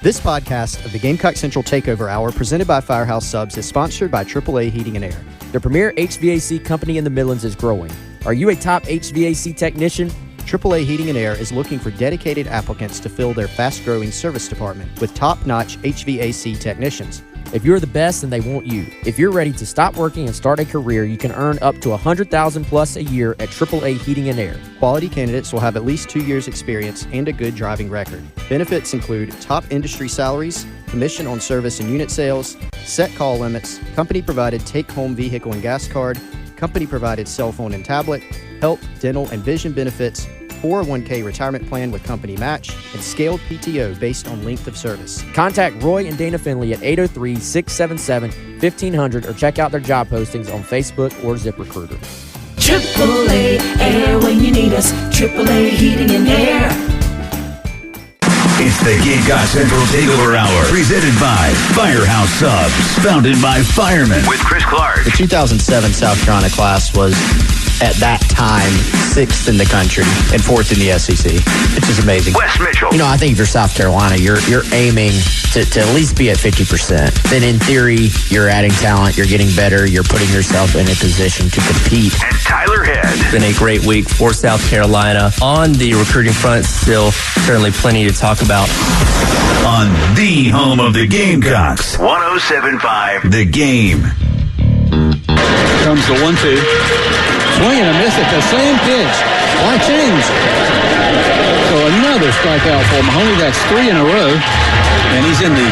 This podcast of the Gamecock Central Takeover Hour, presented by Firehouse Subs, is sponsored by AAA Heating and Air. The premier HVAC company in the Midlands is growing. Are you a top HVAC technician? AAA Heating and Air is looking for dedicated applicants to fill their fast-growing service department with top-notch HVAC technicians. If you're the best, then they want you. If you're ready to stop working and start a career, you can earn up to $100,000 plus a year at AAA Heating and Air. Quality candidates will have at least 2 years experience and a good driving record. Benefits include top industry salaries, commission on service and unit sales, set call limits, company-provided take-home vehicle and gas card, company-provided cell phone and tablet, health, dental, and vision benefits, 401k retirement plan with company match, and scaled PTO based on length of service. Contact Roy and Dana Finley at 803-677-1500 or check out their job postings on Facebook or ZipRecruiter. AAA Air when you need us. AAA Heating and Air. It's the Gamecock Central Takeover Hour, presented by Firehouse Subs, founded by firemen. With Chris Clark. The 2007 South Carolina class was, at that time, 6th in the country and 4th in the SEC, which is amazing. Wes Mitchell. You know, I think if you're South Carolina, you're aiming to at least be at 50%. Then in theory, you're adding talent, you're getting better, you're putting yourself in a position to compete. And Tyler Head. It's been a great week for South Carolina. On the recruiting front, still certainly plenty to talk about. On the home of the Gamecocks, 107.5 The Game. Comes the 1-2. Swing and a miss at the same pitch. Why change? So another strikeout for Mahoney. That's 3 in a row. And he's in the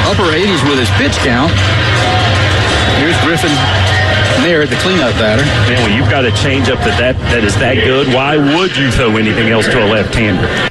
upper 80s with his pitch count. Here's Griffin there at the cleanup batter. Man, when you've got a changeup that is that good, why would you throw anything else to a left-hander?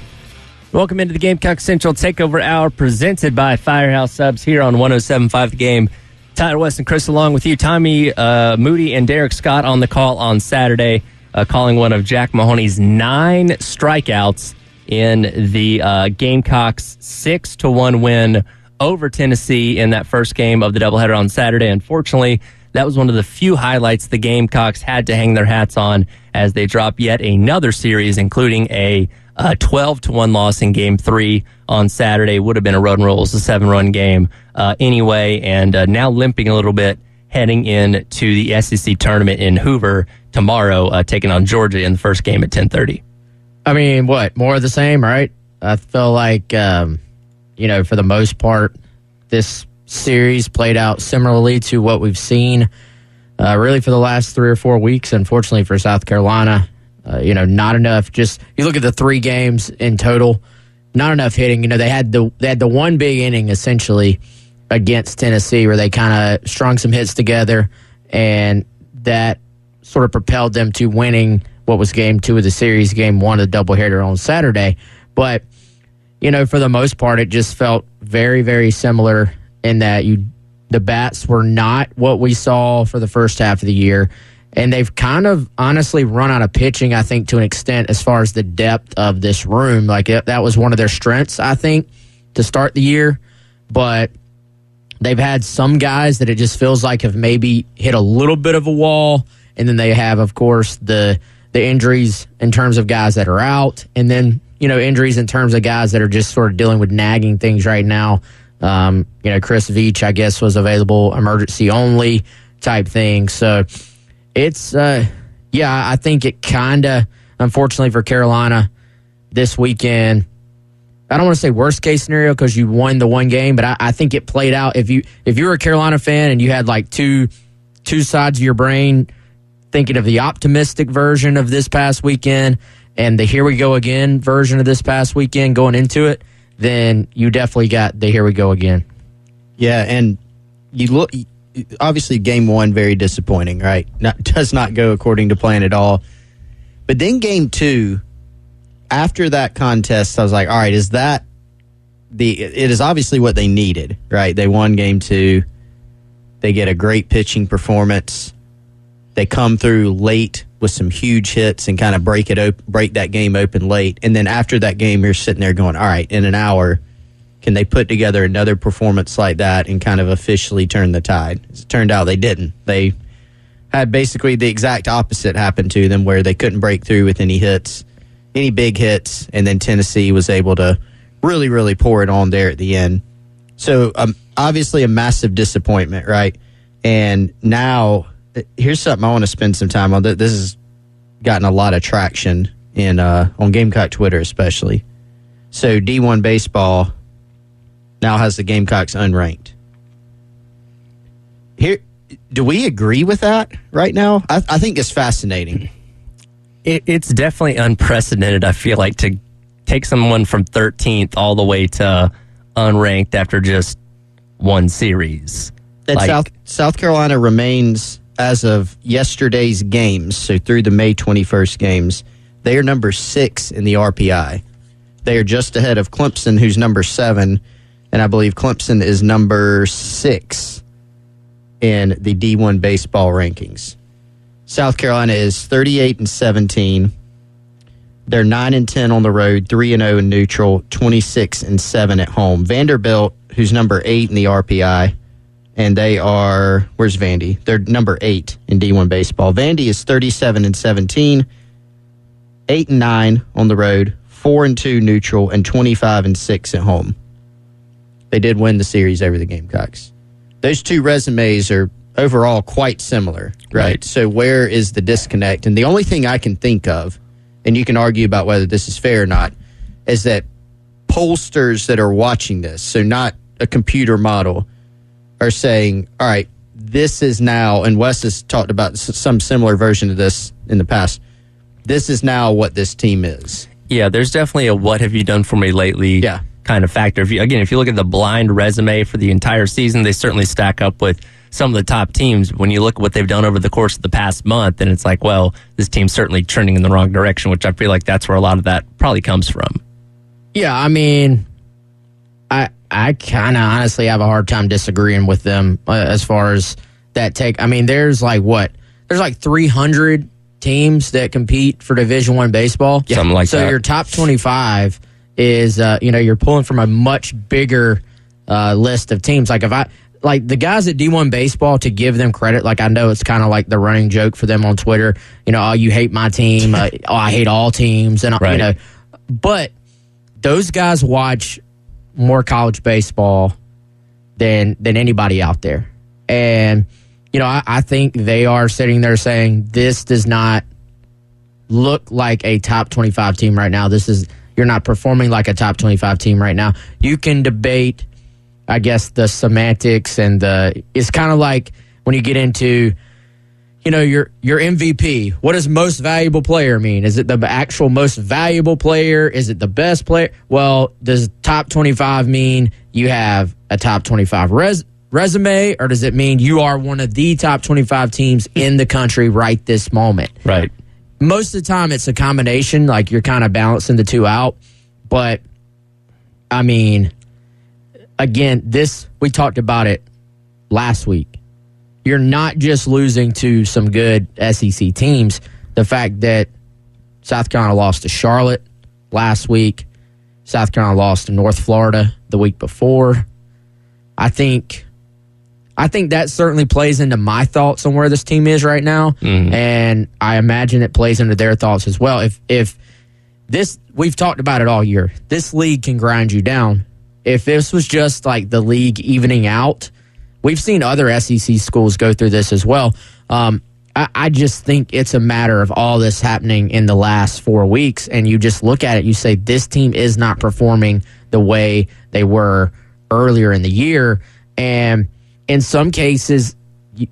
Welcome into the Gamecock Central Takeover Hour, presented by Firehouse Subs here on 107.5 The Game. Tyler West and Chris along with you. Tommy Moody and Derek Scott on the call on Saturday, calling one of Jack Mahoney's 9 strikeouts in the Gamecocks' 6-1 win over Tennessee in that first game of the doubleheader on Saturday. Unfortunately, that was one of the few highlights the Gamecocks had to hang their hats on as they dropped yet another series, including a 12-1 loss in Game 3 on Saturday. Would have been a road and roll. It was a 7-run game anyway, and now limping a little bit heading into the SEC tournament in Hoover tomorrow, taking on Georgia in the first game at 10:30. I mean, what? More of the same, right? I feel like, for the most part, this series played out similarly to what we've seen really for the last 3 or 4 weeks. Unfortunately for South Carolina, not enough. Just you look at the 3 games in total, not enough hitting. They had the one big inning essentially against Tennessee where they kind of strung some hits together, and that sort of propelled them to winning what was Game 2 of the series, Game 1 of the doubleheader on Saturday. But for the most part, it just felt very, very similar in that the bats were not what we saw for the first half of the year. And they've kind of honestly run out of pitching, I think, to an extent as far as the depth of this room. Like that was one of their strengths, I think, to start the year. But they've had some guys that it just feels like have maybe hit a little bit of a wall. And then they have, of course, the injuries in terms of guys that are out. And then, injuries in terms of guys that are just sort of dealing with nagging things right now. Chris Veach, I guess, was available emergency only type thing. So it's, I think it kind of, unfortunately for Carolina this weekend, I don't want to say worst case scenario because you won the one game, but I think it played out. If you were a Carolina fan and you had like two sides of your brain thinking of the optimistic version of this past weekend and the here we go again version of this past weekend going into it, then you definitely got the here we go again. Yeah, and you look, obviously game 1 very disappointing, right? Does not go according to plan at all. But then game 2, after that contest, I was like, all right, is that it is obviously what they needed, right? They won game 2. They get a great pitching performance. They come through late with some huge hits and kind of break that game open late. And then after that game, you're sitting there going, all right, in an hour, can they put together another performance like that and kind of officially turn the tide? As it turned out, they didn't. They had basically the exact opposite happen to them where they couldn't break through with any big hits, and then Tennessee was able to really, really pour it on there at the end. So obviously a massive disappointment, right? And now here's something I want to spend some time on. This has gotten a lot of traction on Gamecock Twitter especially. So D1 baseball now has the Gamecocks unranked. Here, do we agree with that right now? I think it's fascinating. It's definitely unprecedented, I feel like, to take someone from 13th all the way to unranked after just one series. And South Carolina remains, as of yesterday's games, so through the May 21st games, they are number 6 in the RPI. They are just ahead of Clemson, who's number 7, and I believe Clemson is number 6 in the D1 baseball rankings. South Carolina is 38-17. They're 9-10 on the road, 3-0 in neutral, 26-7 at home. Vanderbilt, who's number 8 in the RPI, and they are, where's Vandy? They're number 8 in D1 baseball. Vandy is 37-17, 8-9 on the road, 4-2 neutral, and 25-6 at home. They did win the series over the Gamecocks. Those two resumes are overall quite similar, right? So where is the disconnect? And the only thing I can think of, and you can argue about whether this is fair or not, is that pollsters that are watching this, so not a computer model, are saying, all right, this is now, and Wes has talked about some similar version of this in the past, this is now what this team is. Yeah, there's definitely a what have you done for me lately kind of factor. If you look at the blind resume for the entire season, they certainly stack up with some of the top teams. When you look at what they've done over the course of the past month, and it's like, well, this team's certainly trending in the wrong direction, which I feel like that's where a lot of that probably comes from. Yeah, I mean, I kind of honestly have a hard time disagreeing with them as far as that take. I mean, there's like 300 teams that compete for Division I baseball. Something like that. So your top 25 is, you're pulling from a much bigger list of teams. Like the guys at D1 baseball, to give them credit, like I know it's kind of like the running joke for them on Twitter, oh, you hate my team, I hate all teams, and right. But those guys watch more college baseball than anybody out there. And, I think they are sitting there saying, this does not look like a top 25 team right now. You're not performing like a top 25 team right now. You can debate, I guess, the semantics and it's kind of like when you get into, your MVP. What does most valuable player mean? Is it the actual most valuable player? Is it the best player? Well, does top 25 mean you have a top 25 resume, or does it mean you are one of the top 25 teams in the country right this moment? Right. Most of the time it's a combination, like you're kind of balancing the two out. But, I mean, again, we talked about it last week. You're not just losing to some good SEC teams. The fact that South Carolina lost to Charlotte last week, South Carolina lost to North Florida the week before. I think that certainly plays into my thoughts on where this team is right now, and I imagine it plays into their thoughts as well. If this, we've talked about it all year, this league can grind you down. If this was just like the league evening out, we've seen other SEC schools go through this as well. I just think it's a matter of all this happening in the last 4 weeks, and you just look at it, you say this team is not performing the way they were earlier in the year, and in some cases, the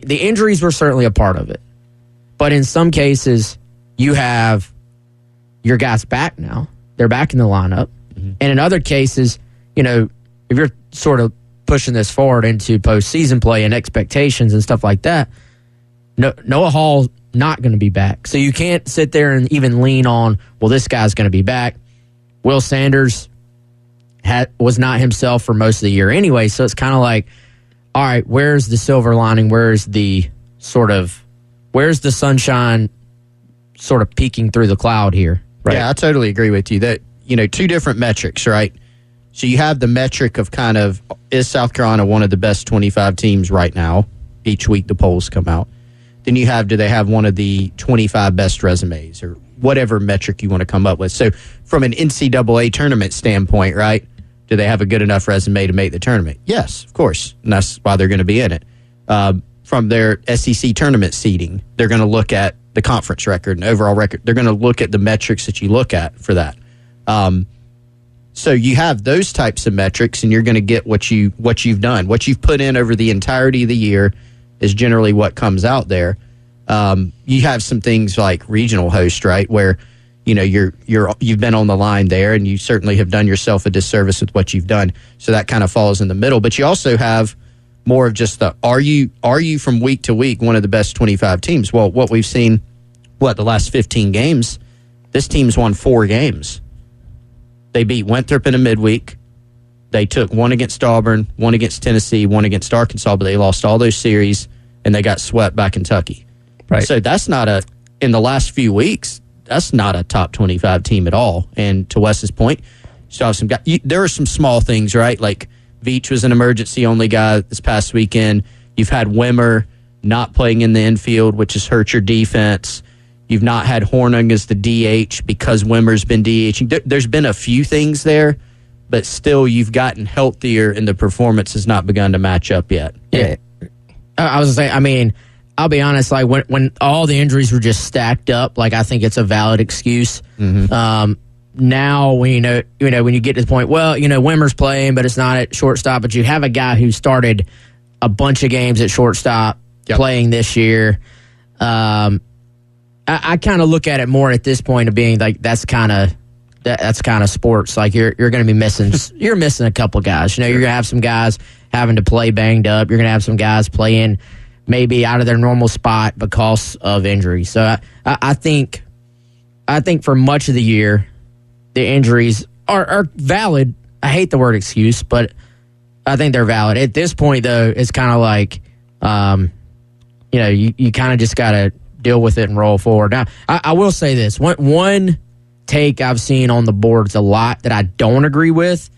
injuries were certainly a part of it. But in some cases, you have your guys back now. They're back in the lineup. Mm-hmm. And in other cases, if you're sort of pushing this forward into postseason play and expectations and stuff like that, Noah Hall's not going to be back. So you can't sit there and even lean on, well, this guy's going to be back. Will Sanders was not himself for most of the year anyway, so it's kind of like, all right, where's the silver lining? Where's the sunshine sort of peeking through the cloud here? Right? Yeah, I totally agree with you. That, two different metrics, right? So you have the metric of kind of, is South Carolina one of the best 25 teams right now? Each week the polls come out. Then you have, do they have one of the 25 best resumes or whatever metric you want to come up with. So from an NCAA tournament standpoint, right, do they have a good enough resume to make the tournament? Yes, of course, and that's why they're going to be in it. From their SEC tournament seeding, they're going to look at the conference record and overall record. They're going to look at the metrics that you look at for that. So you have those types of metrics, and you're going to get what you've done. What you've put in over the entirety of the year is generally what comes out there. You have some things like regional host, right, where you've been on the line there, and you certainly have done yourself a disservice with what you've done. So that kind of falls in the middle. But you also have more of just are you from week to week one of the best 25 teams? Well, what we've seen, the last 15 games, this team's won 4 games. They beat Winthrop in a midweek. They took one against Auburn, one against Tennessee, one against Arkansas, but they lost all those series, and they got swept by Kentucky. Right. So that's not in the last few weeks, that's not a top 25 team at all. And to Wes's point, still have some guys. There are some small things, right? Like Veach was an emergency-only guy this past weekend. You've had Wimmer not playing in the infield, which has hurt your defense. You've not had Hornung as the DH because Wimmer's been DHing. There's been a few things there, but still you've gotten healthier and the performance has not begun to match up yet. Yeah. I was saying, I mean, I'll be honest, like when all the injuries were just stacked up, like I think it's a valid excuse. Mm-hmm. Now when when you get to the point, Wimmer's playing, but it's not at shortstop, but you have a guy who started a bunch of games at shortstop playing this year. I kind of look at it more at this point of being like that's kind of sports. Like you're going to be missing you're missing a couple guys. You're going to have some guys having to play banged up. You're going to have some guys playing maybe out of their normal spot because of injury. So I think for much of the year, the injuries are valid. I hate the word excuse, but I think they're valid. At this point, though, it's kind of like, you kind of just got to deal with it and roll forward. Now, I will say this. One take I've seen on the boards a lot that I don't agree with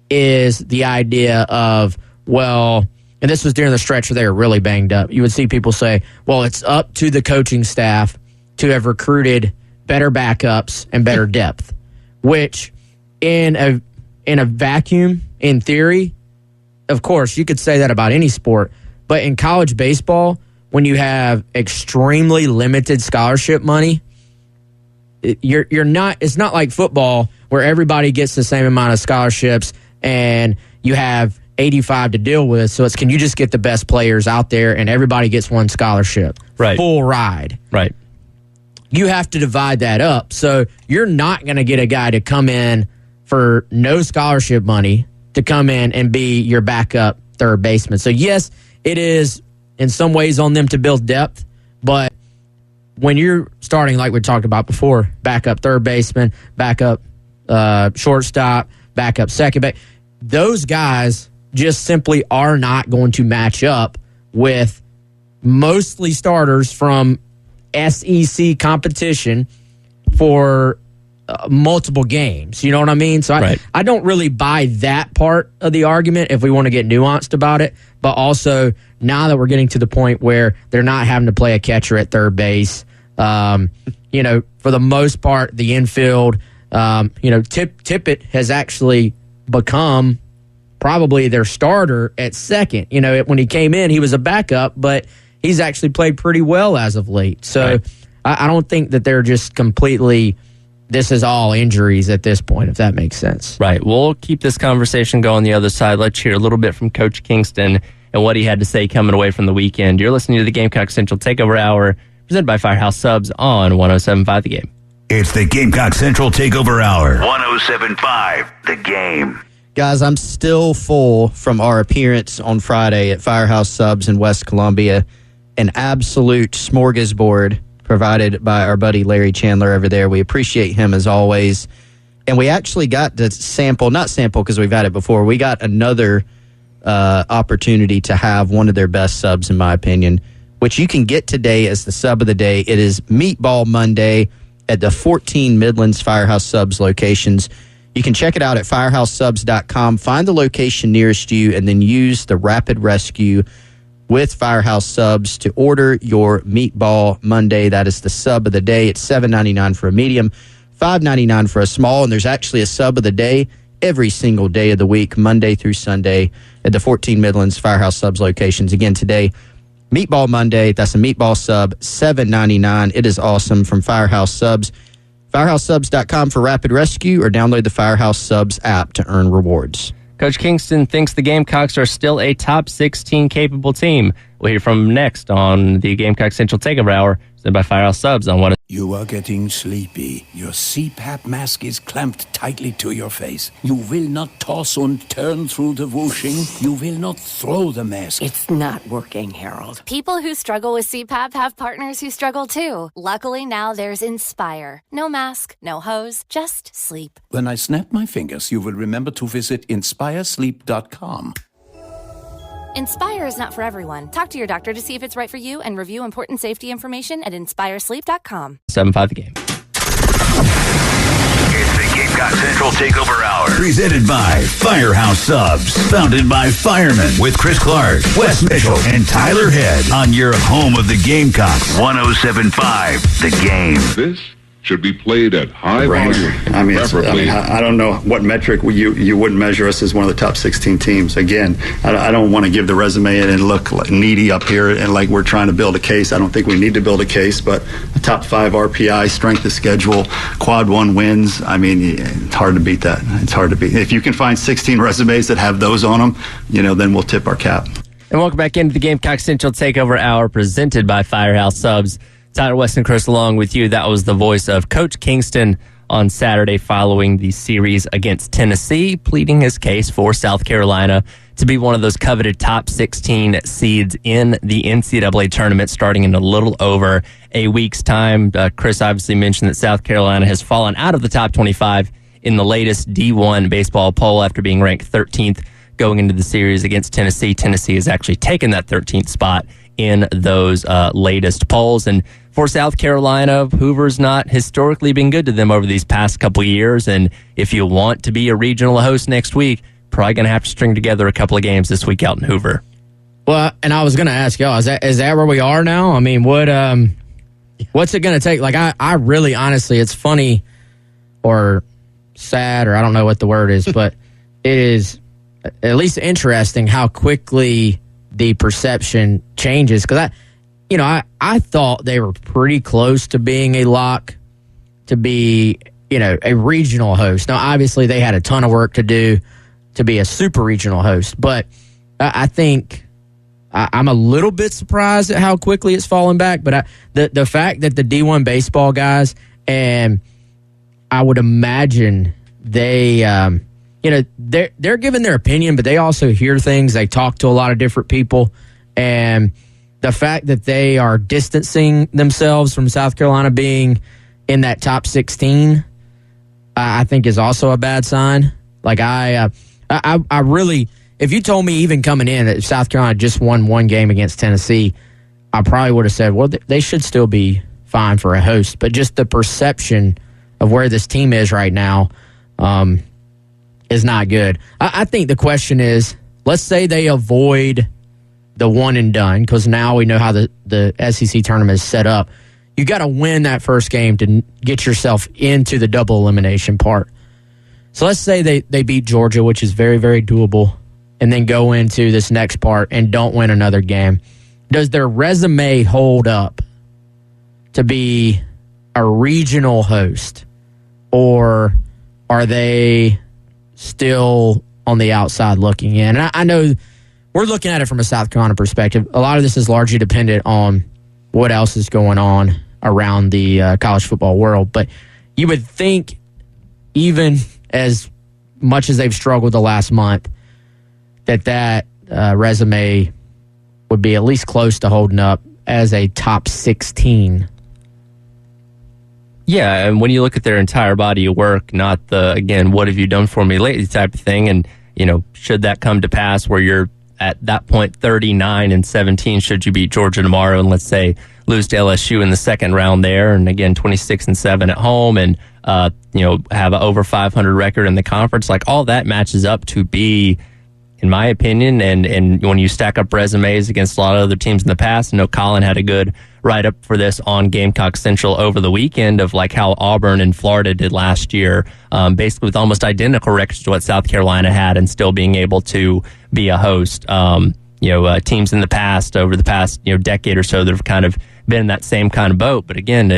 is the idea of, and this was during the stretch where they were really banged up. You would see people say, it's up to the coaching staff to have recruited better backups and better depth, which in a vacuum, in theory, of course, you could say that about any sport. But in college baseball, when you have extremely limited scholarship money, it's not like football where everybody gets the same amount of scholarships and you have 85 to deal with. So can you just get the best players out there and everybody gets one scholarship? Right. Full ride. Right. You have to divide that up. So you're not going to get a guy to come in for no scholarship money to come in and be your backup third baseman. So yes, it is in some ways on them to build depth, but when you're starting, like we talked about before, backup third baseman, backup shortstop, backup second base, those guys just simply are not going to match up with mostly starters from SEC competition for multiple games. You know what I mean? So I don't really buy that part of the argument if we want to get nuanced about it. But also, now that we're getting to the point where they're not having to play a catcher at third base, for the most part, the infield, Tippett has actually become probably their starter at second. When he came in, he was a backup, but he's actually played pretty well as of late. So I don't think that they're just completely, this is all injuries at this point, if that makes sense. Right. We'll keep this conversation going on the other side. Let's hear a little bit from Coach Kingston and what he had to say coming away from the weekend. You're listening to the Gamecock Central Takeover Hour, presented by Firehouse Subs on 107.5 The Game. It's the Gamecock Central Takeover Hour. 107.5 The Game. Guys, I'm still full from our appearance on Friday at Firehouse Subs in West Columbia. An absolute smorgasbord provided by our buddy Larry Chandler over there. We appreciate him as always. And we actually got to not sample because we've had it before. We got another opportunity to have one of their best subs, in my opinion, which you can get today as the sub of the day. It is Meatball Monday at the 14 Midlands Firehouse Subs locations. You can check it out at firehousesubs.com. Find the location nearest you and then use the Rapid Rescue with Firehouse Subs to order your Meatball Monday. That is the sub of the day. It's $7.99 for a medium, $5.99 for a small, and there's actually a sub of the day every single day of the week, Monday through Sunday, at the 14 Midlands Firehouse Subs locations. Again, today, Meatball Monday. That's a meatball sub, $7.99. It is awesome from Firehouse Subs. FirehouseSubs.com for rapid rescue, or download the Firehouse Subs app to earn rewards. Coach Kingston thinks the Gamecocks are still a top 16 capable team. We'll hear from him next on the Gamecock Central Takeover Hour, presented by Firehouse Subs on one. You are getting sleepy. Your CPAP mask is clamped tightly to your face. You will not toss and turn through the whooshing. You will not throw the mask. It's not working, Harold. People who struggle with CPAP have partners who struggle too. Luckily, now there's Inspire. No mask, no hose, just sleep. When I snap my fingers, you will remember to visit InspireSleep.com. Inspire is not for everyone. Talk to your doctor to see if it's right for you and review important safety information at InspireSleep.com. 7-5 the game. It's the Gamecock Central Takeover Hour. Presented by Firehouse Subs. Founded by firemen with Chris Clark, Wes Mitchell, and Tyler Head. On your home of the Gamecocks. 107.5 The Game. This should be played at high volume. I don't know what metric you wouldn't measure us as one of the top 16 teams. Again, I don't want to give the resume and look like needy up here and like we're trying to build a case. I don't think we need to build a case, but a top 5 RPI, strength of schedule, quad 1 wins. I mean, it's hard to beat that. It's hard to beat. If you can find 16 resumes that have those on them, then we'll tip our cap. And welcome back into the Gamecock Central Takeover Hour, presented by Firehouse Subs. Tyler, West, and Chris along with you. That was the voice of Coach Kingston on Saturday following the series against Tennessee, pleading his case for South Carolina to be one of those coveted top 16 seeds in the NCAA tournament starting in a little over a week's time. Chris obviously mentioned that South Carolina has fallen out of the top 25 in the latest D1 baseball poll after being ranked 13th going into the series against Tennessee. Tennessee has actually taken that 13th spot in those latest polls. And for South Carolina, Hoover's not historically been good to them over these past couple years. And if you want to be a regional host next week, probably going to have to string together a couple of games this week out in Hoover. Well, and I was going to ask y'all, is that where we are now? I mean, what's it going to take? Like, I really, honestly, it's funny or sad, or I don't know what the word is, but it is at least interesting how quickly the perception changes. Because I thought they were pretty close to being a lock to be, a regional host. Now, obviously, they had a ton of work to do to be a super regional host, but I think I'm a little bit surprised at how quickly it's fallen back. But the fact that the D1 baseball guys, and I would imagine they, they're giving their opinion, but they also hear things. They talk to a lot of different people, and the fact that they are distancing themselves from South Carolina being in that top 16, I think is also a bad sign. Like I really, if you told me even coming in that South Carolina just won one game against Tennessee, I probably would have said, well, they should still be fine for a host. But just the perception of where this team is right now is not good. I think the question is, let's say they avoid the one and done, because now we know how the SEC tournament is set up. You got to win that first game to get yourself into the double elimination part. So let's say they beat Georgia, which is very, very doable, and then go into this next part and don't win another game. Does their resume hold up to be a regional host, or are they still on the outside looking in? And I know we're looking at it from a South Carolina perspective. A lot of this is largely dependent on what else is going on around the college football world. But you would think, even as much as they've struggled the last month, that resume would be at least close to holding up as a top 16. Yeah, and when you look at their entire body of work, not the, again, what have you done for me lately type of thing, and, should that come to pass where you're at that point 39-17, should you beat Georgia tomorrow and let's say lose to LSU in the second round there, and again 26-7 at home, and have an over 500 record in the conference, like all that matches up to be in my opinion. And when you stack up resumes against a lot of other teams in the past, I know Colin had a good write-up for this on Gamecock Central over the weekend of like how Auburn and Florida did last year, basically with almost identical records to what South Carolina had and still being able to be a host. Teams in the past, over the past decade or so, that have kind of been in that same kind of boat. But again,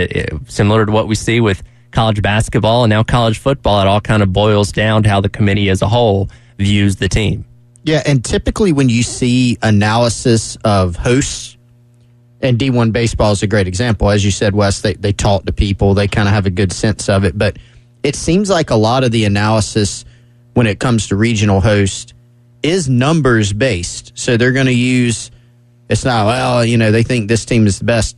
similar to what we see with college basketball and now college football, it all kind of boils down to how the committee as a whole views the team. Yeah, and typically when you see analysis of hosts, and D1 baseball is a great example. As you said, Wes, they talk to people. They kind of have a good sense of it. But it seems like a lot of the analysis when it comes to regional host is numbers based. So they're going to use, it's not, they think this team is the best.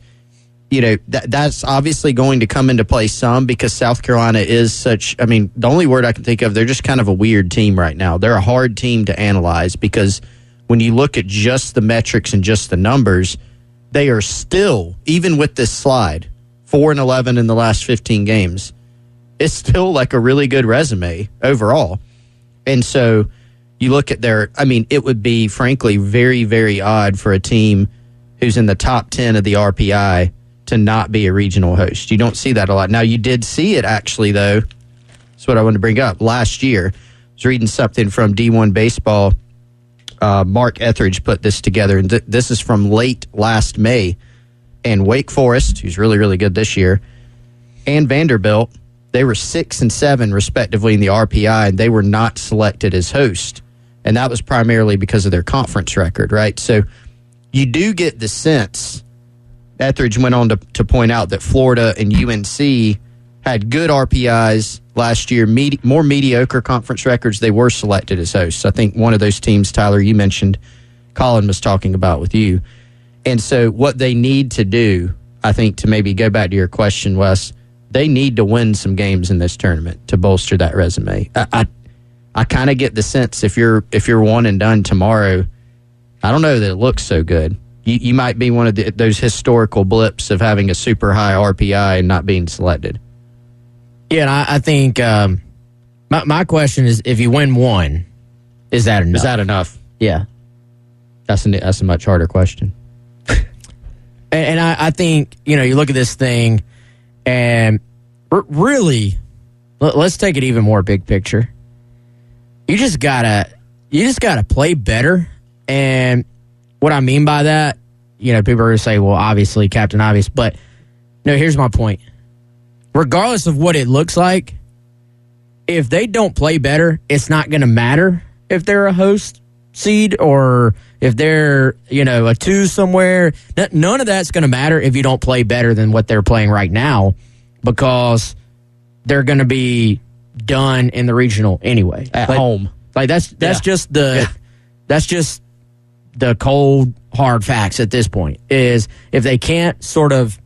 That's obviously going to come into play some because South Carolina is such, the only word I can think of, they're just kind of a weird team right now. They're a hard team to analyze because when you look at just the metrics and just the numbers, they are still, even with this slide, 4-11 in the last 15 games. It's still like a really good resume overall. And so you look at it would be, frankly, very, very odd for a team who's in the top 10 of the RPI to not be a regional host. You don't see that a lot. Now, you did see it, actually, though. That's what I wanted to bring up. Last year, I was reading something from D1 Baseball. Mark Etheridge put this together, and this is from late last May. And Wake Forest, who's really, really good this year, and Vanderbilt, they were 6 and 7, respectively, in the RPI, and they were not selected as host. And that was primarily because of their conference record, right? So you do get the sense. Etheridge went on to point out that Florida and UNC had good RPIs last year, more mediocre conference records. They were selected as hosts. I think one of those teams, Tyler, you mentioned, Colin was talking about with you. And so what they need to do, I think, to maybe go back to your question, Wes, they need to win some games in this tournament to bolster that resume. I kind of get the sense if you're one and done tomorrow, I don't know that it looks so good. You might be one of those historical blips of having a super high RPI and not being selected. Yeah, and I think my question is, if you win one, is that enough? Is that enough? Yeah. That's a much harder question. and I think, you look at this thing, and really, let's take it even more big picture. You just gotta play better. And what I mean by that, people are going to say, well, obviously, Captain Obvious. But no, here's my point. Regardless of what it looks like, if they don't play better, it's not going to matter if they're a host seed or if they're, a 2 somewhere. None of that's going to matter if you don't play better than what they're playing right now, because they're going to be done in the regional anyway. At home. That's just the cold, hard facts at this point, is if they can't sort of,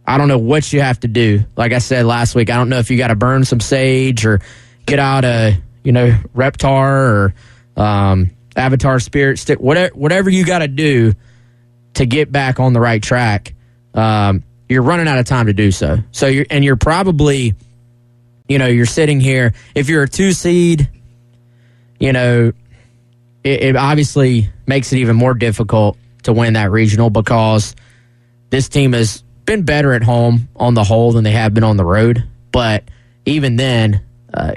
I don't know what you have to do. Like I said last week, I don't know if you got to burn some sage or get out a, Reptar or Avatar Spirit Stick, whatever you got to do to get back on the right track. You're running out of time to do so. So you're probably, you're sitting here. If you're a 2 seed, it obviously makes it even more difficult to win that regional, because this team has been better at home on the whole than they have been on the road. But even then,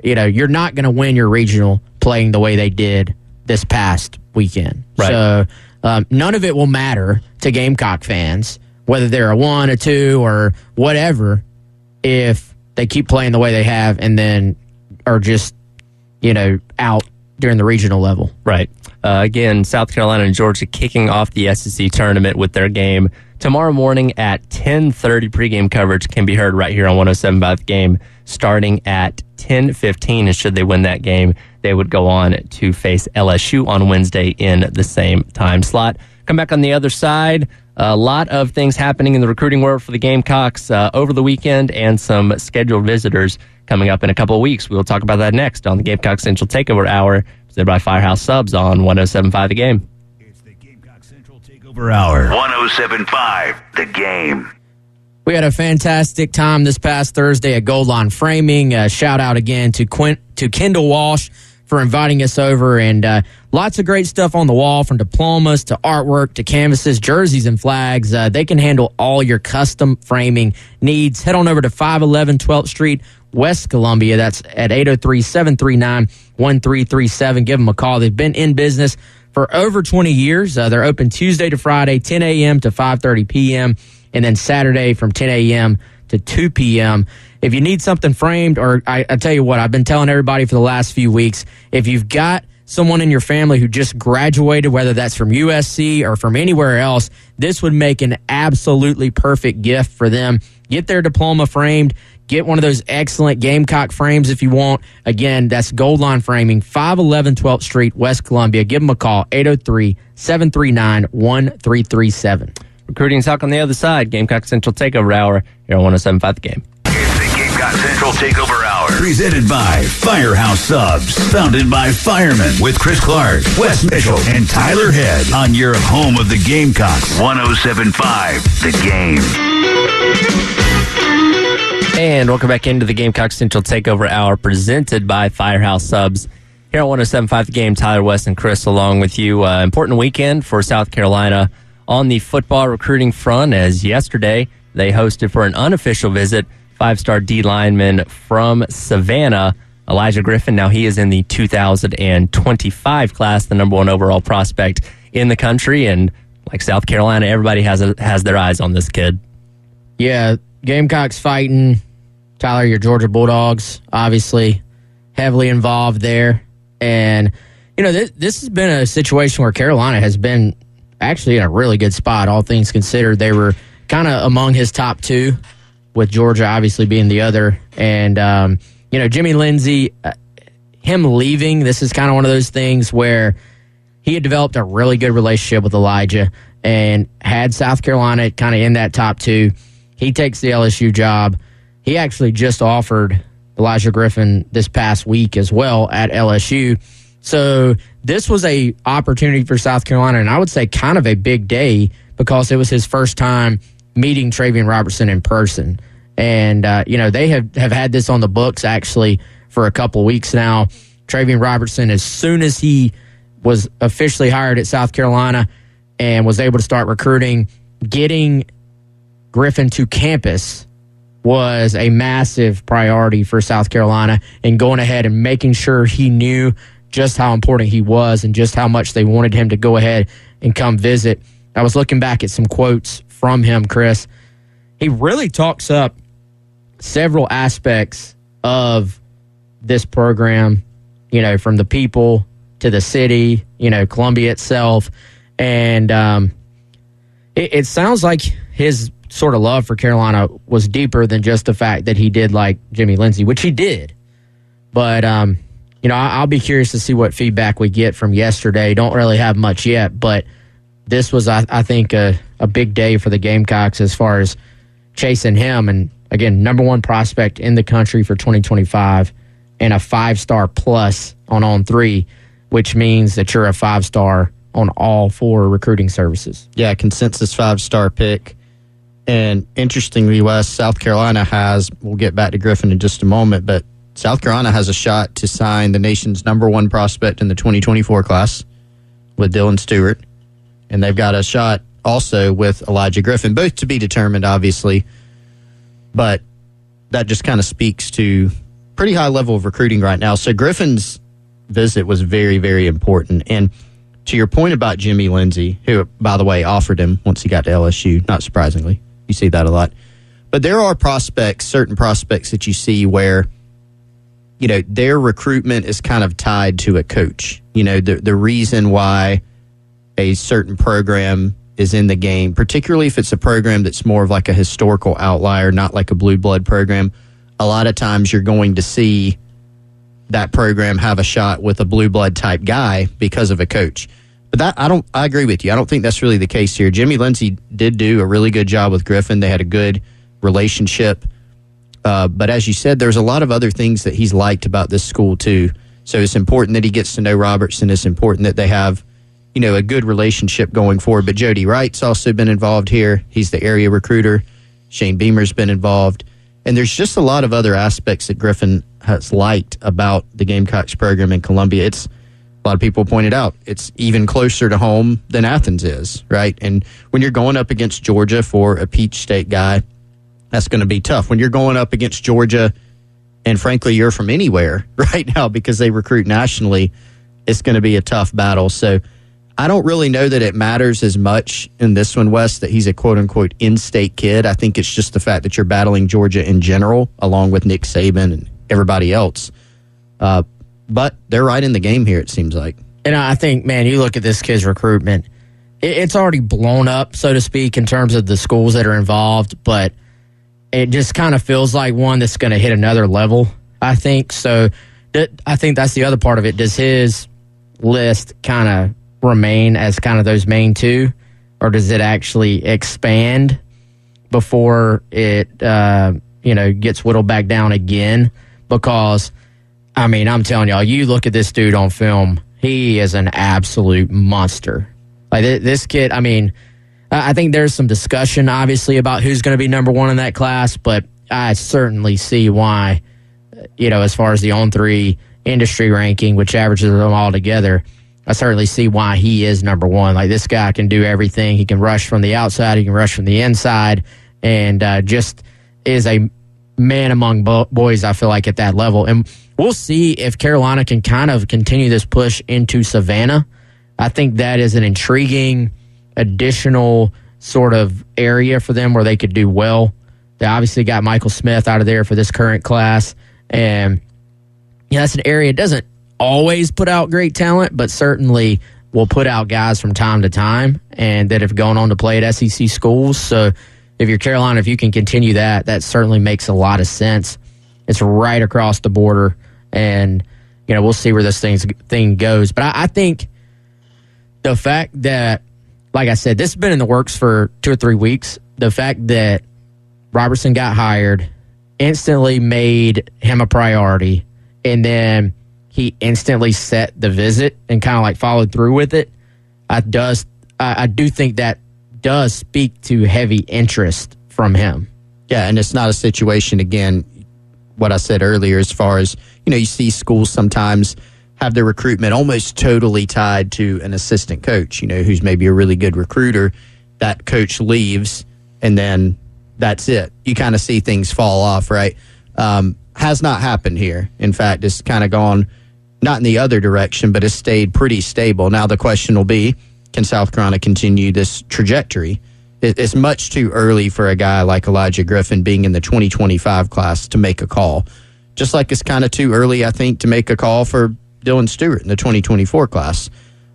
you're not going to win your regional playing the way they did this past weekend. Right. So none of it will matter to Gamecock fans, whether they're a 1, a 2, or whatever, if they keep playing the way they have and then are just, out during the regional level. Right. Again, South Carolina and Georgia kicking off the SEC tournament with their game tomorrow morning at 10:30. Pregame coverage can be heard right here on 107.5 The Game starting at 10:15. And should they win that game, they would go on to face LSU on Wednesday in the same time slot. Come back on the other side. A lot of things happening in the recruiting world for the Gamecocks over the weekend, and some scheduled visitors coming up in a couple of weeks. We'll talk about that next on the Gamecock Central Takeover Hour, presented by Firehouse Subs on 107.5 The Game. It's the Gamecock Central Takeover Hour. 107.5 The Game. We had a fantastic time this past Thursday at Gold Line Framing. Shout out again to Kendall Walsh, for inviting us over. And lots of great stuff on the wall, from diplomas to artwork to canvases, jerseys, and flags. They can handle all your custom framing needs. Head on over to 511 12th Street, West Columbia. That's at 803-739-1337. Give them a call. They've been in business for over 20 years. They're open Tuesday to Friday, 10 a.m. to 5:30 p.m., and then Saturday from 10 a.m. to 2 p.m. If you need something framed, or I tell you what, I've been telling everybody for the last few weeks, if you've got someone in your family who just graduated, whether that's from USC or from anywhere else, this would make an absolutely perfect gift for them. Get their diploma framed. Get one of those excellent Gamecock frames if you want. Again, that's Gold Line Framing, 511 12th Street, West Columbia. Give them a call, 803-739-1337. Recruiting talk on the other side. Gamecock Central Takeover Hour here on 107.5 The Game. It's the Gamecock Central Takeover Hour. Presented by Firehouse Subs. Founded by firemen with Chris Clark, Wes Mitchell, and Tyler Head. On your home of the Gamecocks, 107.5 The Game. And welcome back into the Gamecock Central Takeover Hour, presented by Firehouse Subs. Here on 107.5 The Game, Tyler, Wes, and Chris along with you. Important weekend for South Carolina on the football recruiting front, as yesterday they hosted for an unofficial visit 5-star D lineman from Savannah, Elijah Griffin. Now he is in the 2025 class, the number 1 overall prospect in the country. And like South Carolina, everybody has their eyes on this kid. Yeah, Gamecocks fighting. Tyler, your Georgia Bulldogs, obviously heavily involved there. And, you know, this has been a situation where Carolina has been actually in a really good spot, all things considered. They were kind of among his top 2, with Georgia obviously being the other. And, you know, Jimmy Lindsey, him leaving, this is kind of one of those things where he had developed a really good relationship with Elijah and had South Carolina kind of in that top 2. He takes the LSU job. He actually just offered Elijah Griffin this past week as well at LSU. So this was a opportunity for South Carolina, and I would say kind of a big day, because it was his first time meeting Travian Robertson in person. And, you know, they have had this on the books actually for a couple of weeks now. Travian Robertson, as soon as he was officially hired at South Carolina and was able to start recruiting, getting Griffin to campus was a massive priority for South Carolina, and going ahead and making sure he knew just how important he was and just how much they wanted him to go ahead and come visit. I was looking back at some quotes from him, Chris. He really talks up several aspects of this program, you know, from the people to the city, you know, Columbia itself. And it sounds like his sort of love for Carolina was deeper than just the fact that he did like Jimmy Lindsey, which he did. But, you know, I'll be curious to see what feedback we get from yesterday. Don't really have much yet, but this was, I think, a big day for the Gamecocks as far as chasing him. And, again, number 1 prospect in the country for 2025 and a 5-star plus on 3, which means that you're a 5-star on all 4 recruiting services. Yeah, consensus 5-star pick. And interestingly, Wes, South Carolina has, we'll get back to Griffin in just a moment, but South Carolina has a shot to sign the nation's number 1 prospect in the 2024 class with Dylan Stewart. And they've got a shot also with Elijah Griffin, both to be determined, obviously. But that just kind of speaks to pretty high level of recruiting right now. So Griffin's visit was very, very important. And to your point about Jimmy Lindsey, who, by the way, offered him once he got to LSU, not surprisingly. You see that a lot. But there are prospects, certain prospects that you see where, you know, their recruitment is kind of tied to a coach. You know, the reason why a certain program is in the game, particularly if it's a program that's more of like a historical outlier, not like a blue blood program, a lot of times you're going to see that program have a shot with a blue blood type guy because of a coach. But I agree with you. I don't think that's really the case here. Jimmy Lindsey did do a really good job with Griffin. They had a good relationship. But as you said, there's a lot of other things that he's liked about this school too. So it's important that he gets to know Robertson. It's important that they have, you know, a good relationship going forward. But Jody Wright's also been involved here. He's the area recruiter. Shane Beamer's been involved. And there's just a lot of other aspects that Griffin has liked about the Gamecocks program in Columbia. It's a lot of people pointed out it's even closer to home than Athens is, right? And when you're going up against Georgia for a Peach State guy, that's going to be tough. When you're going up against Georgia, and frankly, you're from anywhere right now because they recruit nationally, it's going to be a tough battle. So I don't really know that it matters as much in this one, Wes, that he's a quote-unquote in-state kid. I think it's just the fact that you're battling Georgia in general, along with Nick Saban and everybody else. But they're right in the game here, it seems like. And I think, man, you look at this kid's recruitment, it's already blown up, so to speak, in terms of the schools that are involved, but it just kind of feels like one that's going to hit another level, I think. So I think that's the other part of it. Does his list kind of remain as kind of those main two, or does it actually expand before it gets whittled back down again? Because I mean, I'm telling y'all, you look at this dude on film, he is an absolute monster. Like this kid, I mean, I think there's some discussion obviously about who's going to be number one in that class, but I certainly see why, as far as the On3 industry ranking, which averages them all together, I certainly see why he is number one. Like, this guy can do everything. He can rush from the outside. He can rush from the inside, and just is a man among boys, I feel like, at that level. And we'll see if Carolina can kind of continue this push into Savannah. I think that is an intriguing additional sort of area for them where they could do well. They obviously got Michael Smith out of there for this current class. And that's an area that doesn't always put out great talent, but certainly will put out guys from time to time and that have gone on to play at SEC schools. So if you're Carolina, if you can continue that certainly makes a lot of sense. It's right across the border, and we'll see where this thing goes. But I think the fact that, like I said, this has been in the works for 2 or 3 weeks. The fact that Robertson got hired, instantly made him a priority, and then he instantly set the visit and kind of like followed through with it. I do think that does speak to heavy interest from him. Yeah, and it's not a situation, again, what I said earlier, as far as, you see schools sometimes have their recruitment almost totally tied to an assistant coach, who's maybe a really good recruiter. That coach leaves, and then that's it. You kind of see things fall off, right? Has not happened here. In fact, it's kind of gone not in the other direction, but it's stayed pretty stable. Now the question will be, can South Carolina continue this trajectory? It's much too early for a guy like Elijah Griffin being in the 2025 class to make a call. Just like it's kind of too early, I think, to make a call for Dylan Stewart in the 2024 class.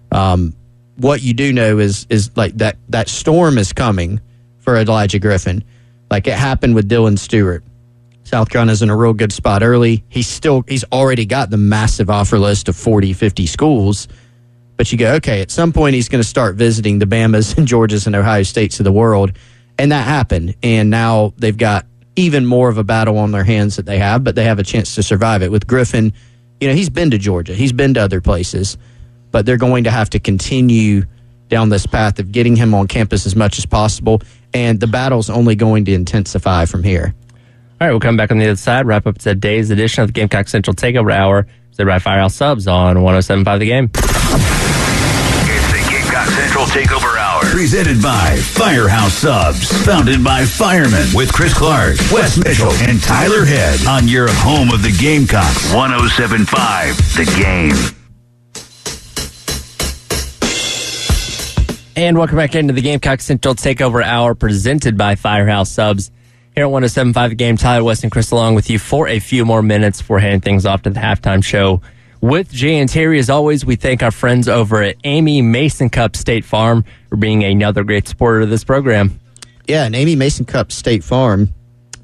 What you do know is like that storm is coming for Elijah Griffin. Like it happened with Dylan Stewart. South Carolina's in a real good spot early. He's already got the massive offer list of 40, 50 schools. But you go, okay, at some point he's going to start visiting the Bamas and Georgias and Ohio States of the world. And that happened. And now they've got even more of a battle on their hands that they have, but they have a chance to survive it. With Griffin, he's been to Georgia. He's been to other places. But they're going to have to continue down this path of getting him on campus as much as possible. And the battle's only going to intensify from here. All right, we'll come back on the other side, wrap up today's edition of the Gamecock Central Takeover Hour, presented by Firehouse Subs on 107.5 The Game. It's the Gamecock Central Takeover Hour, presented by Firehouse Subs, founded by firemen with Chris Clark, Wes Mitchell, and Tyler Head on your home of the Gamecocks, 107.5 The Game. And welcome back into the Gamecock Central Takeover Hour, presented by Firehouse Subs. Here at 107.5 The Game, Tyler, West, and Chris along with you for a few more minutes before handing things off to the halftime show with Jay and Terry. As always, we thank our friends over at Amy Mason Cup State Farm for being another great supporter of this program. Yeah, and Amy Mason Cup State Farm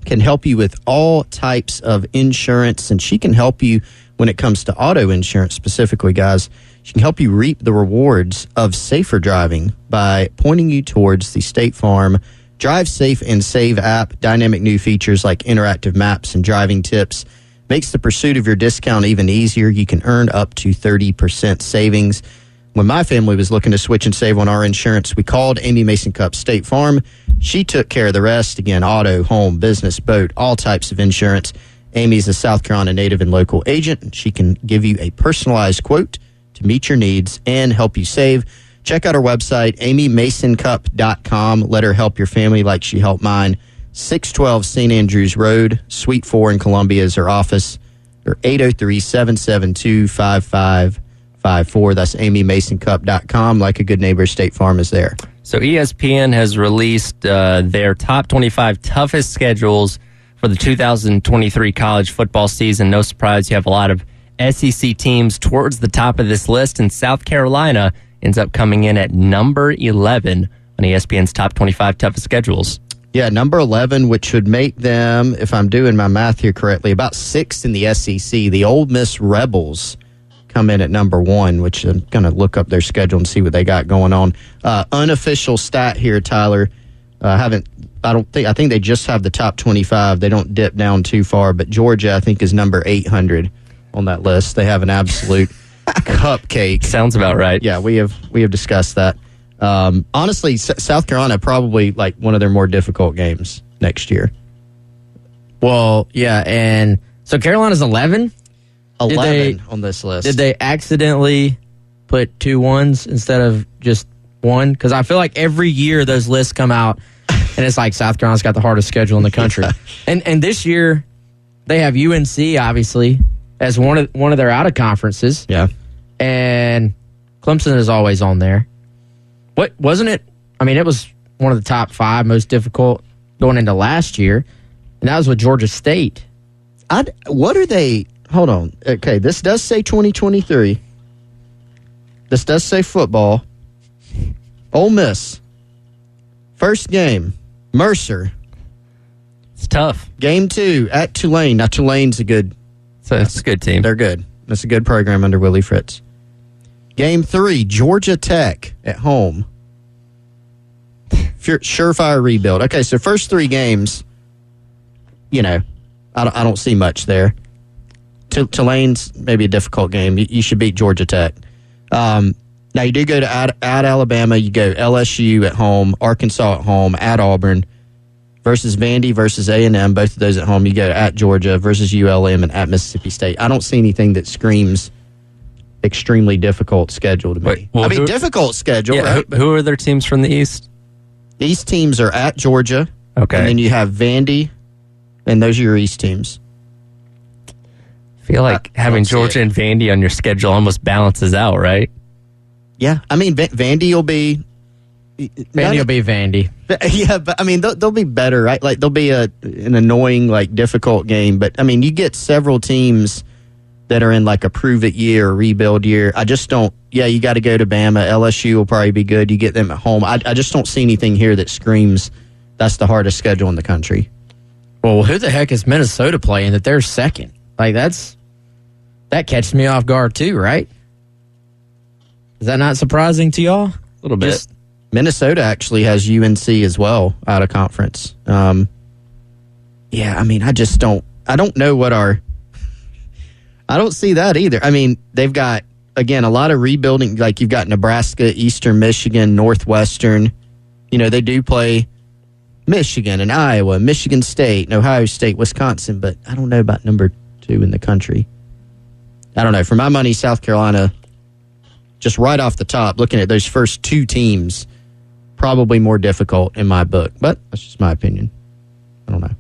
can help you with all types of insurance, and she can help you when it comes to auto insurance specifically, guys. She can help you reap the rewards of safer driving by pointing you towards the State Farm Drive Safe and Save app. Dynamic new features like interactive maps and driving tips makes the pursuit of your discount even easier. You can earn up to 30% savings. When my family was looking to switch and save on our insurance, we called Amy Mason Cup State Farm. She took care of the rest. Again, auto, home, business, boat, all types of insurance. Amy's a South Carolina native and local agent, and she can give you a personalized quote to meet your needs and help you save. Check out her website, amymasoncup.com. Let her help your family like she helped mine. 612 St. Andrews Road, Suite 4 in Columbia is her office. Or 803-772-5554. That's amymasoncup.com. Like a good neighbor, State Farm is there. So ESPN has released their top 25 toughest schedules for the 2023 college football season. No surprise, you have a lot of SEC teams towards the top of this list, and South Carolina ends up coming in at number 11 on ESPN's top 25 toughest schedules. Yeah, number 11, which would make them, if I'm doing my math here correctly, about 6th in the SEC. The Ole Miss Rebels come in at number 1, which I'm going to look up their schedule and see what they got going on. Unofficial stat here, Tyler. I think they just have the top 25. They don't dip down too far, but Georgia, I think, is number 800 on that list. They have an absolute cupcake. Sounds about right. Yeah, we have discussed that. Honestly, South Carolina probably like one of their more difficult games next year. Well, yeah, and so Carolina's 11? 11 on this list. Did they accidentally put 2 1s instead of just 1? Because I feel like every year those lists come out, and it's like South Carolina's got the hardest schedule in the country. And this year, they have UNC, obviously, as one of their out-of-conferences. Yeah. And Clemson is always on there. What wasn't it? I mean, it was one of the top 5 most difficult going into last year, and that was with Georgia State. What are they? Hold on. Okay, this does say 2023. This does say football. Ole Miss. First game, Mercer. It's tough. Game 2 at Tulane. Now, Tulane's a good team. They're good. That's a good program under Willie Fritz. Game 3, Georgia Tech at home. Surefire rebuild. Okay, so first 3 games, I don't see much there. Tulane's maybe a difficult game. You should beat Georgia Tech. Now, you do go to at Alabama. You go LSU at home, Arkansas at home, at Auburn, versus Vandy, versus A&M. Both of those at home. You go at Georgia versus ULM and at Mississippi State. I don't see anything that screams extremely difficult schedule to me. Difficult schedule, yeah, right? Who are their teams from the East? East teams are at Georgia. Okay. And then you have Vandy, and those are your East teams. I feel like having Georgia and Vandy on your schedule almost balances out, right? Yeah. I mean, Vandy will be... Vandy will be Vandy. Yeah, but I mean, they'll be better, right? Like, they'll be an annoying, like, difficult game. But, I mean, you get several teams that are in like a prove it year or rebuild year. I just don't. Yeah, you got to go to Bama. LSU will probably be good. You get them at home. I just don't see anything here that screams that's the hardest schedule in the country. Well, who the heck is Minnesota playing that they're second? Like that catches me off guard too, right? Is that not surprising to y'all? A little bit. Minnesota actually has UNC as well out of conference. Yeah, I mean, I don't know what I don't see that either. I mean, they've got, again, a lot of rebuilding. Like, you've got Nebraska, Eastern Michigan, Northwestern. They do play Michigan and Iowa, Michigan State, and Ohio State, Wisconsin. But I don't know about number 2 in the country. I don't know. For my money, South Carolina, just right off the top, looking at those first 2 teams, probably more difficult in my book. But that's just my opinion. I don't know.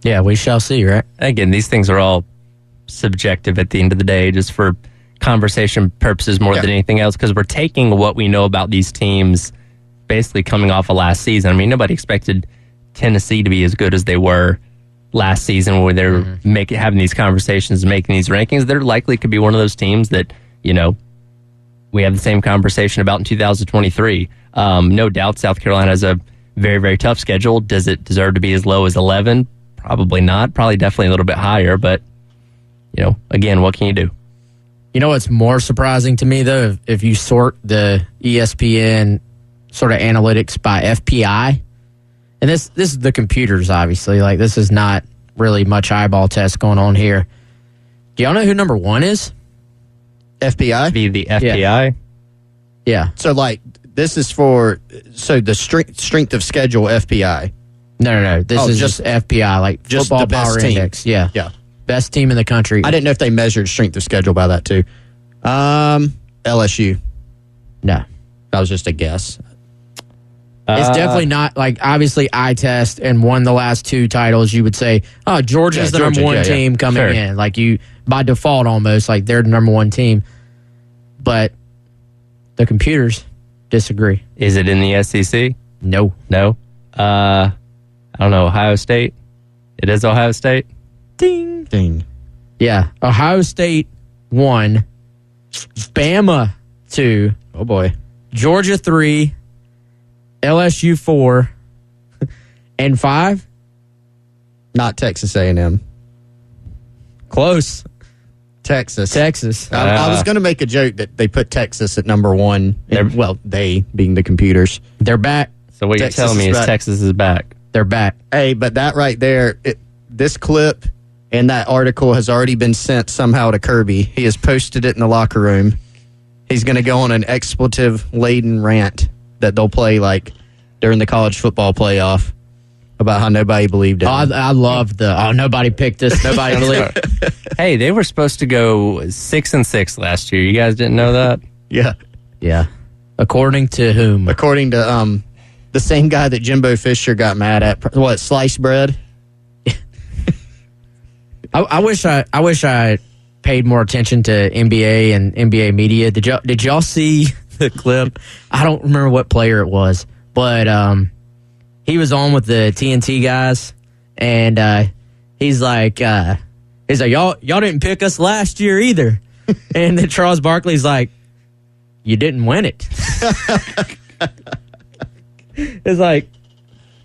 Yeah, we shall see, right? Again, these things are all subjective at the end of the day, just for conversation purposes more than anything else, because we're taking what we know about these teams basically coming off of last season. I mean, nobody expected Tennessee to be as good as they were last season, where they're having these conversations and making these rankings. They're likely could be one of those teams that, we have the same conversation about in 2023. No doubt South Carolina has a very, very tough schedule. Does it deserve to be as low as 11? Probably not. Probably definitely a little bit higher, but again, what can you do? You know what's more surprising to me, though, if you sort the ESPN sort of analytics by FPI, and this is the computers, obviously. Like, this is not really much eyeball test going on here. Do y'all know who number 1 is? FPI? The FPI? Yeah. So, like, this is the strength of schedule FPI. No. This is just FPI, like just football the best power team. index. Yeah. Yeah. Best team in the country. I didn't know if they measured strength of schedule by that too. LSU. No. That was just a guess. It's definitely not, like, obviously eye test and won the last 2 titles. You would say, oh, Georgia's the number one team coming in. Like, you, by default almost, like, they're the number one team. But the computers disagree. Is it in the SEC? No. No? I don't know. Ohio State? It is Ohio State? Ding. Ding. Yeah. Ohio State 1. Bama 2. Oh, boy. Georgia 3. LSU 4. And 5? Not Texas A&M. Close. Texas. I was going to make a joke that they put Texas at number 1. Well, they being the computers. They're back. So what Texas you're telling me is Texas is back. They're back. Hey, but that right there, this clip and that article has already been sent somehow to Kirby. He has posted it in the locker room. He's going to go on an expletive-laden rant that they'll play like during the college football playoff about how nobody believed it. I love nobody picked us. Nobody believed. Hey, they were supposed to go 6-6 last year. You guys didn't know that? Yeah. Yeah. According to whom? According to the same guy that Jimbo Fisher got mad at. What, sliced bread? I wish I paid more attention to NBA and NBA media. Did y'all see the clip? I don't remember what player it was, but he was on with the TNT guys, and he's like y'all didn't pick us last year either. And then Charles Barkley's like, you didn't win it. It's like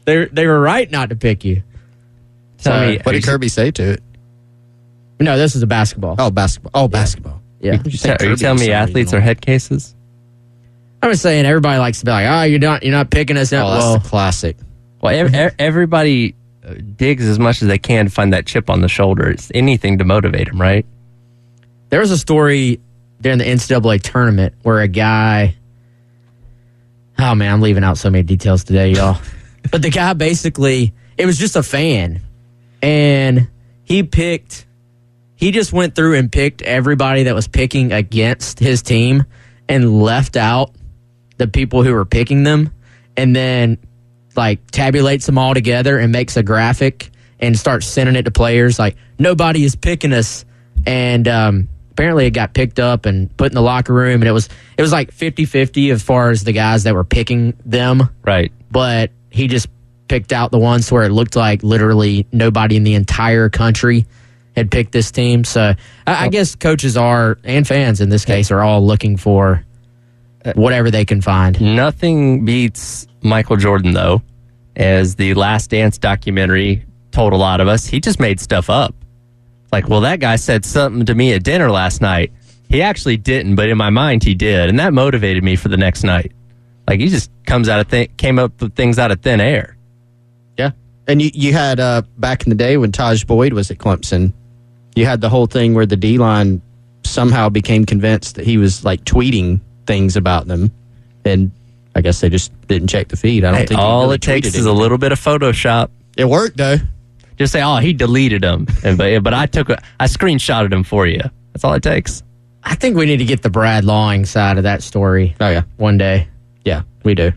they were right not to pick you. Tell me, what did Kirby say to it? No, this is a basketball. Oh, basketball. Oh, basketball. Yeah. Are you telling me athletes are head cases? I'm just saying everybody likes to be like, oh, you're not picking us up. Oh, that's the classic. Well, everybody digs as much as they can to find that chip on the shoulder. It's anything to motivate them, right? There was a story during the NCAA tournament where a guy, oh man, I'm leaving out so many details today, y'all. But the guy basically, it was just a fan, and he just went through and picked everybody that was picking against his team and left out the people who were picking them, and then like tabulates them all together and makes a graphic and starts sending it to players like, nobody is picking us. And apparently it got picked up and put in the locker room, and it was like 50-50 as far as the guys that were picking them. Right. But he just picked out the ones where it looked like literally nobody in the entire country had picked this team. So I guess coaches and fans in this case, are all looking for whatever they can find. Nothing beats Michael Jordan, though, as the Last Dance documentary told a lot of us. He just made stuff up. Like, well, that guy said something to me at dinner last night. He actually didn't, but in my mind he did, and that motivated me for the next night. Like, he just came up with things out of thin air. Yeah. And you had, back in the day when Taj Boyd was at Clemson, you had the whole thing where the D-line somehow became convinced that he was, like, tweeting things about them. And I guess they just didn't check the feed. I don't think all really it takes is anything. a little bit of Photoshop. It worked, though. Just say, oh, he deleted them. But I screenshotted them for you. That's all it takes. I think we need to get the Brad Lawing side of that story. Oh, yeah. One day. Yeah, we do.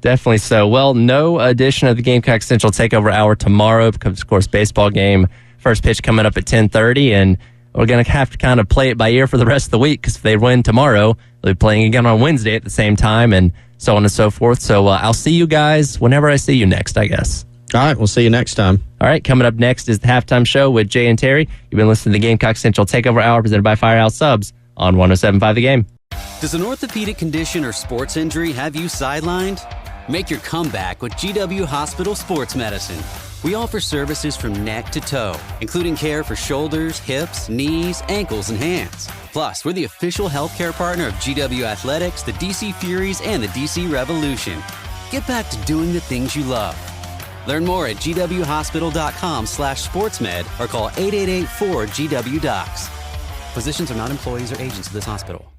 Definitely so. Well, no edition of the Gamecock Central Takeover Hour tomorrow because, of course, baseball game, first pitch coming up at 10:30, and we're going to have to kind of play it by ear for the rest of the week because if they win tomorrow, they'll be playing again on Wednesday at the same time and so on and so forth. So I'll see you guys whenever I see you next, I guess. All right, we'll see you next time. All right, coming up next is the halftime show with Jay and Terry. You've been listening to the Gamecock Central Takeover Hour presented by Firehouse Subs on 107.5 The Game. Does an orthopedic condition or sports injury have you sidelined? Make your comeback with GW Hospital Sports Medicine. We offer services from neck to toe, including care for shoulders, hips, knees, ankles, and hands. Plus, we're the official healthcare partner of GW Athletics, the DC Furies, and the DC Revolution. Get back to doing the things you love. Learn more at gwhospital.com/sportsmed or call 888-4GW-DOCS. Physicians are not employees or agents of this hospital.